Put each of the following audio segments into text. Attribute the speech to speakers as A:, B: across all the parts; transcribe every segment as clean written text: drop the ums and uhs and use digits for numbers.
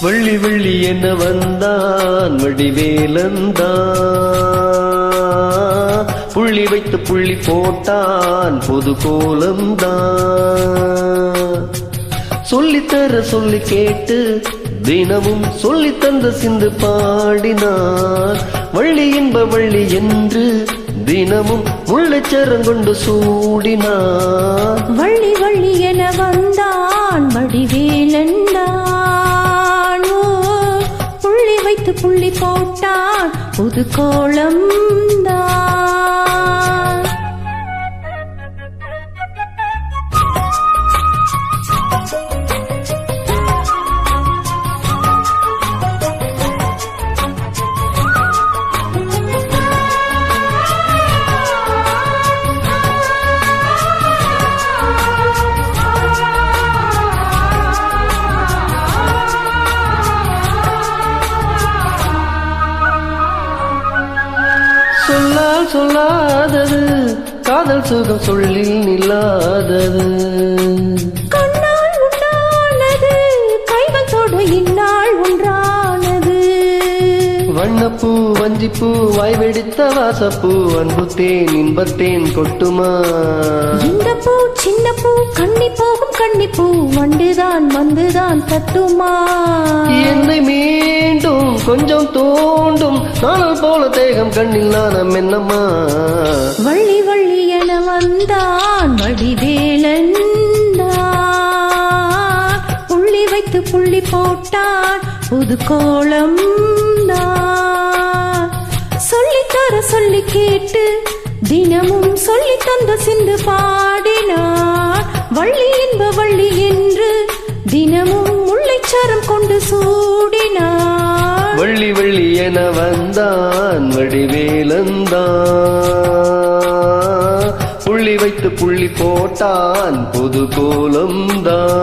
A: வள்ளி வள்ளி என்ன வந்தான் வடிவேலந்தான், புள்ளி வைத்து புள்ளி போட்டான் பொது கோலம்தான். சொல்லித்தர சொல்லி கேட்டு தினமும் சொல்லி தந்த சிந்து பாடினார். வள்ளி என்ப வள்ளி என்று தினமும் முள்ளைச்சரங்கொண்டு சூடினார்.
B: வள்ளி வள்ளி என வந்தான் வடிவேலந்தான், புள்ளி வைத்து புள்ளி போட்டான் புது கோலம் தான்.
A: சொல்லால் சொல்லாதது காதல் சுகம் சொல்லில் நில்லாதது.
B: கண்ணால் உண்டானது கைகள் தொடு இந்நாள் ஒன்றானது.
A: வண்ணப்பூ வஞ்சிப்பூ வாய் வெடித்த வாசப்பூ அன்புத்தேன் இன்பத்தேன் கொட்டுமா.
B: இந்த பூ சின்ன பூ கண்ணி போகும் கண்ணிப்பூ வண்டுதான் வந்துதான் தட்டுமா.
A: என்னை மீண்டும் கொஞ்சம் தோண்டும் நாளல் போல தேகம் கண்ணில் நானம் என்னம்மா.
B: வள்ளி வள்ளி என வந்தான் வடிவேலந்தான், புள்ளி வைத்து புள்ளி போட்டான் புது கோலம் தான். சொல்லித்தர சொல்லி கேட்டு தினமும் சொல்லி தந்த சிந்து பாடினார். வள்ளி என்ப வள்ளி என்று தினமும் முள்ளைச்சரம் கொண்டு சூடினார்.
A: வள்ளி வள்ளி என வந்தான் வடிவேலந்தான், புள்ளி வைத்து புள்ளி போட்டான் புது கோலம்தான்.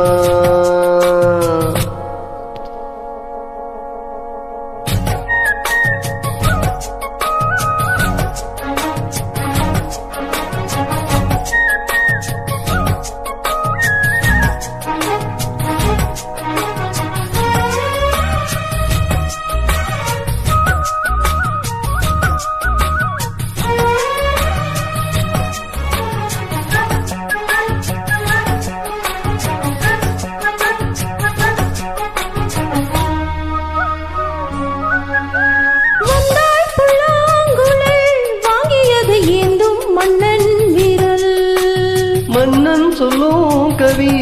A: மன்னன் சொல்லும் கவி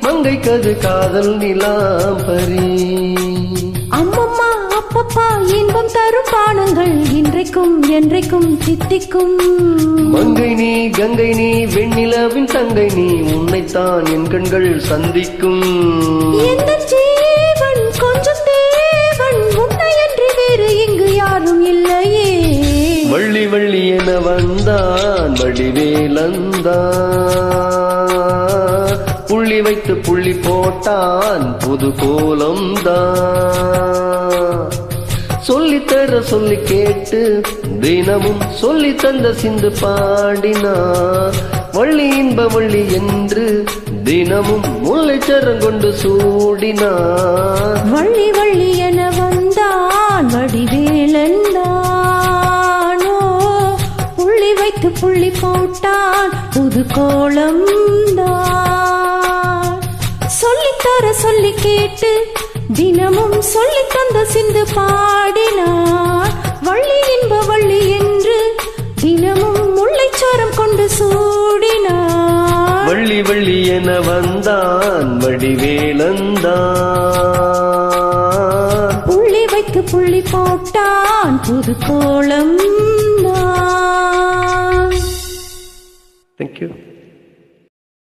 A: மங்கை கது காதல் நிலாம்பரி.
B: அம்மம்மா அப்பப்பா இன்பம் தரும் பானங்கள் இன்றைக்கும் என்றைக்கும் தித்திக்கும்.
A: மங்கை நீ கங்கை நீ வெண்ணிலவின் தங்கை நீ, உன்னைத்தான் என் கண்கள் சந்திக்கும்.
B: எந்த ஜீவன் கொஞ்சம் தேவன் உன்னை என்று வேறு இங்கு யாரும் இல்லையே.
A: வள்ளி வள்ளி என வந்தான் வடிவேலந்தான், புள்ளி வைத்து புள்ளி போட்டான் புது கோலம்தான். சொல்லித்தர சொல்லி கேட்டு தினமும் சொல்லி தந்த சிந்து பாடினார். வள்ளி இன்ப வள்ளி என்று தினமும் முல்லைச்சரங்கொண்டு சூடினார்.
B: வள்ளி வள்ளி என வந்தான் வடிவேலந்தான், புள்ளி வைத்து புள்ளி போட்டான் புது கோலம் தான். சொல்லித்தர சொல்லி கேட்டு தினமும் சொல்லி தந்த சிந்து பாடினார். வள்ளி என்ப வள்ளி என்று தினமும் முல்லைச்சரம் கொண்டு சூடினார்.
A: வள்ளி வள்ளி என வந்தான் வடிவேலந்தான்,
B: புள்ளி வைத்து புள்ளி போட்டான் புது கோலம் தான்.
A: Thank you.